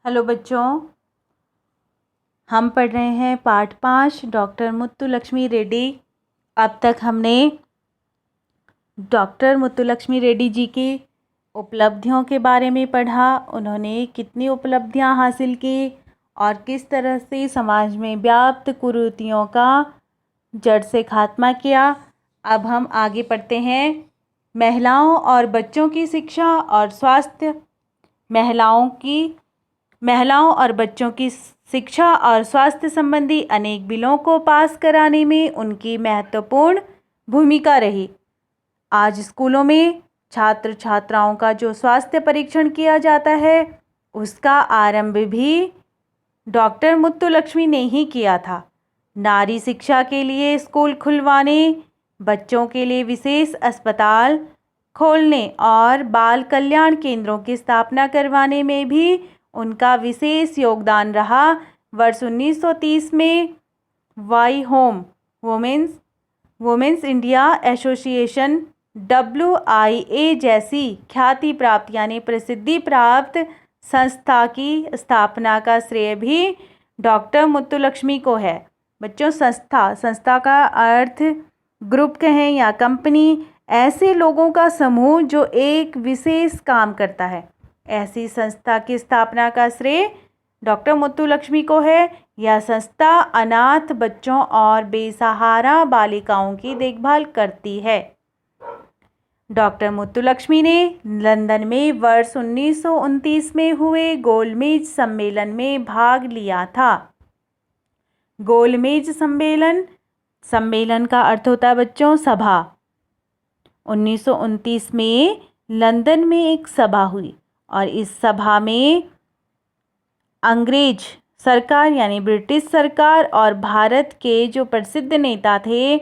Hello बच्चों, हम पढ़ रहे हैं पाठ 5 डॉक्टर मुत्तुलक्ष्मी रेड्डी। अब तक हमने डॉक्टर मुत्तुलक्ष्मी रेड्डी जी की उपलब्धियों के बारे में पढ़ा। उन्होंने कितनी उपलब्धियां हासिल की और किस तरह से समाज में व्याप्त कुरीतियों का जड़ से खात्मा किया। अब हम आगे पढ़ते हैं। महिलाओं और बच्चों की शिक्षा और स्वास्थ्य। महिलाओं और बच्चों की शिक्षा और स्वास्थ्य संबंधी अनेक बिलों को पास कराने में उनकी महत्वपूर्ण भूमिका रही। आज स्कूलों में छात्र छात्राओं का जो स्वास्थ्य परीक्षण किया जाता है, उसका आरंभ भी डॉक्टर मुत्तुलक्ष्मी ने ही किया था। नारी शिक्षा के लिए स्कूल खुलवाने, बच्चों के लिए विशेष अस्पताल खोलने और बाल कल्याण केंद्रों की स्थापना करवाने में भी उनका विशेष योगदान रहा। वर्ष 1930 में वाई होम वुमेन्स इंडिया एसोसिएशन WIA जैसी ख्याति प्राप्त यानी प्रसिद्धि प्राप्त संस्था की स्थापना का श्रेय भी डॉक्टर मुत्तुलक्ष्मी को है। बच्चों, संस्था का अर्थ ग्रुप कहें या कंपनी, ऐसे लोगों का समूह जो एक विशेष काम करता है। ऐसी संस्था की स्थापना का श्रेय डॉक्टर मुत्तुलक्ष्मी को है। यह संस्था अनाथ बच्चों और बेसहारा बालिकाओं की देखभाल करती है। डॉक्टर मुत्तुलक्ष्मी ने लंदन में वर्ष 1929 में हुए गोलमेज सम्मेलन में भाग लिया था। गोलमेज सम्मेलन का अर्थ होता है बच्चों सभा। 1929 में लंदन में एक सभा हुई और इस सभा में अंग्रेज सरकार यानी ब्रिटिश सरकार और भारत के जो प्रसिद्ध नेता थे,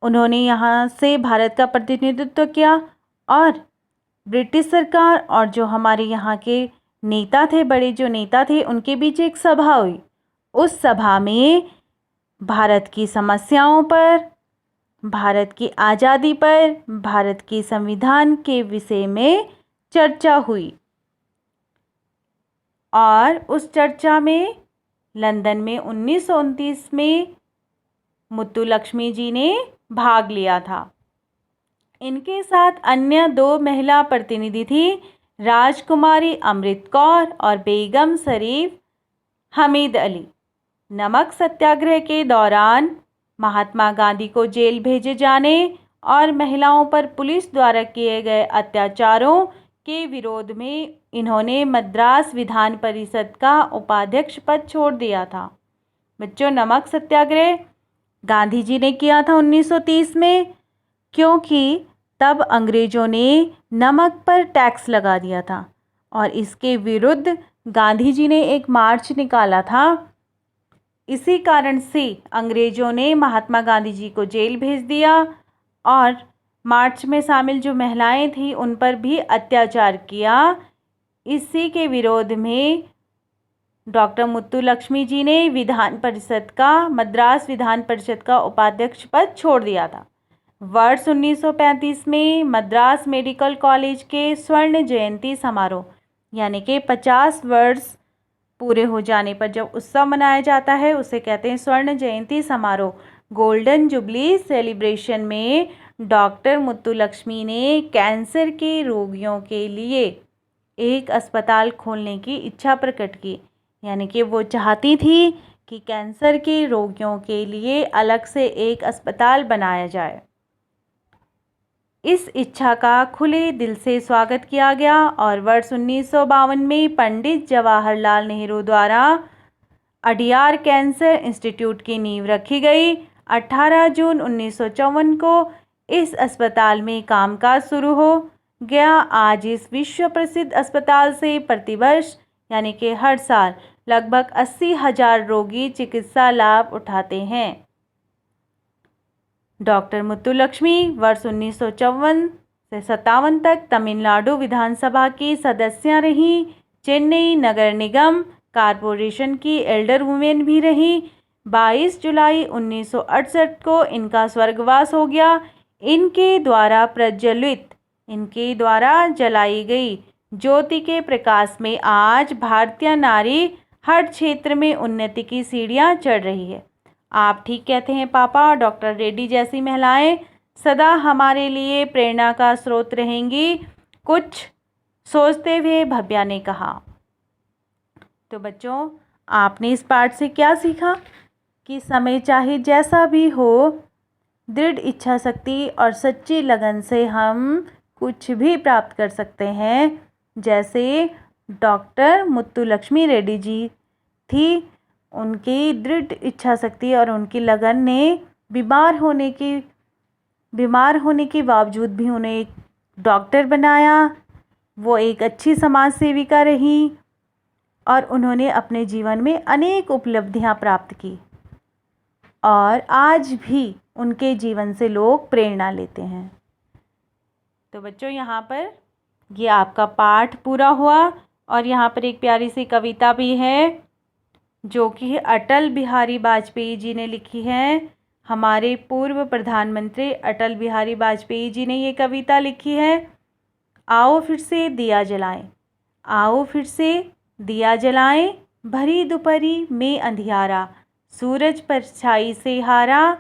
उन्होंने यहाँ से भारत का प्रतिनिधित्व किया और ब्रिटिश सरकार और जो हमारे यहाँ के नेता थे, बड़े जो नेता थे, उनके बीच एक सभा हुई। उस सभा में भारत की समस्याओं पर, भारत की आज़ादी पर, भारत के संविधान के विषय में चर्चा हुई और उस चर्चा में लंदन में 1929 में मुत्तुलक्ष्मी जी ने भाग लिया था। इनके साथ अन्य 2 महिला प्रतिनिधि थी, राजकुमारी अमृत कौर और बेगम शरीफ हमीद अली। नमक सत्याग्रह के दौरान महात्मा गांधी को जेल भेजे जाने और महिलाओं पर पुलिस द्वारा किए गए अत्याचारों के विरोध में इन्होंने मद्रास विधान परिषद का उपाध्यक्ष पद छोड़ दिया था। बच्चों, नमक सत्याग्रह गांधी जी ने किया था 1930 में, क्योंकि तब अंग्रेजों ने नमक पर टैक्स लगा दिया था और इसके विरुद्ध गांधी जी ने एक मार्च निकाला था। इसी कारण से अंग्रेजों ने महात्मा गांधी जी को जेल भेज दिया और मार्च में शामिल जो महिलाएं थीं उन पर भी अत्याचार किया। इसी के विरोध में डॉक्टर मुत्तुलक्ष्मी जी ने मद्रास विधान परिषद का उपाध्यक्ष पद छोड़ दिया था। वर्ष 1935 में मद्रास मेडिकल कॉलेज के स्वर्ण जयंती समारोह यानी कि 50 वर्ष पूरे हो जाने पर जब उत्सव मनाया जाता है, उसे कहते हैं स्वर्ण जयंती समारोह, गोल्डन जुबली सेलिब्रेशन में डॉक्टर मुत्तुलक्ष्मी ने कैंसर के रोगियों के लिए एक अस्पताल खोलने की इच्छा प्रकट की। यानी कि वो चाहती थी कि कैंसर के रोगियों के लिए अलग से एक अस्पताल बनाया जाए। इस इच्छा का खुले दिल से स्वागत किया गया और वर्ष 1952 में पंडित जवाहरलाल नेहरू द्वारा अडियार कैंसर इंस्टीट्यूट की नींव रखी गई। 18 जून 1954 को इस अस्पताल में कामकाज शुरू हो गया। आज इस विश्व प्रसिद्ध अस्पताल से प्रतिवर्ष यानी कि हर साल लगभग 80,000 रोगी चिकित्सा लाभ उठाते हैं। डॉक्टर मुत्तुलक्ष्मी वर्ष 1954 से 57 तक तमिलनाडु विधानसभा की सदस्य रहीं। चेन्नई नगर निगम कॉरपोरेशन की एल्डर वुमेन भी रही। 22 जुलाई 1968 को इनका स्वर्गवास हो गया। इनके द्वारा जलाई गई ज्योति के प्रकाश में आज भारतीय नारी हर क्षेत्र में उन्नति की सीढ़ियां चढ़ रही है। आप ठीक कहते हैं पापा। डॉक्टर रेड्डी जैसी महिलाएं सदा हमारे लिए प्रेरणा का स्रोत रहेंगी, कुछ सोचते हुए भव्या ने कहा। तो बच्चों, आपने इस पाठ से क्या सीखा कि समय चाहे जैसा भी हो, दृढ़ इच्छा शक्ति और सच्ची लगन से हम कुछ भी प्राप्त कर सकते हैं। जैसे डॉक्टर मुत्तुलक्ष्मी रेड्डी जी थी, उनकी दृढ़ इच्छा शक्ति और उनकी लगन ने बीमार होने के बावजूद भी उन्हें एक डॉक्टर बनाया। वो एक अच्छी समाज सेविका रही और उन्होंने अपने जीवन में अनेक उपलब्धियां प्राप्त की और आज भी उनके जीवन से लोग प्रेरणा लेते हैं। तो बच्चों, यहाँ पर ये आपका पाठ पूरा हुआ और यहाँ पर एक प्यारी सी कविता भी है जो कि अटल बिहारी वाजपेयी जी ने लिखी है। हमारे पूर्व प्रधानमंत्री अटल बिहारी वाजपेयी जी ने ये कविता लिखी है। आओ फिर से दिया जलाएं, आओ फिर से दिया जलाएं, भरी दोपहरी में अंधियारा, सूरज परछाई से हारा,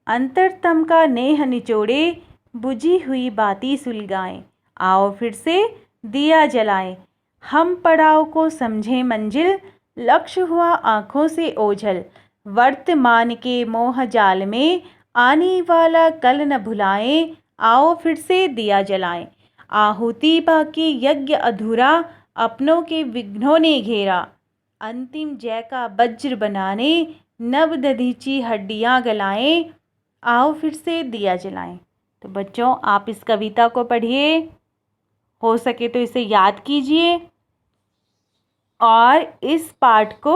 अंतरतम का नेह निचोड़े, बुझी हुई बाती सुलगाएं। आओ फिर से दिया जलाएं, हम पड़ाव को समझें मंजिल, लक्ष्य हुआ आँखों से ओझल, वर्तमान के मोह जाल में आने वाला कल न भुलाएं। आओ फिर से दिया जलाएं, आहुति बाकी यज्ञ अधूरा, अपनों के विघ्नों ने घेरा, अंतिम जय का वज्र बनाने, नव दधीची हड्डियां गलाएं। आओ फिर से दिया जलाएं। तो बच्चों, आप इस कविता को पढ़िए, हो सके तो इसे याद कीजिए और इस पाठ को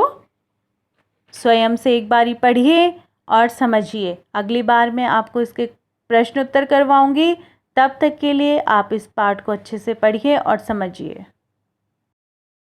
स्वयं से एक बारी पढ़िए और समझिए। अगली बार मैं आपको इसके प्रश्न उत्तर करवाऊंगी। तब तक के लिए आप इस पाठ को अच्छे से पढ़िए और समझिए।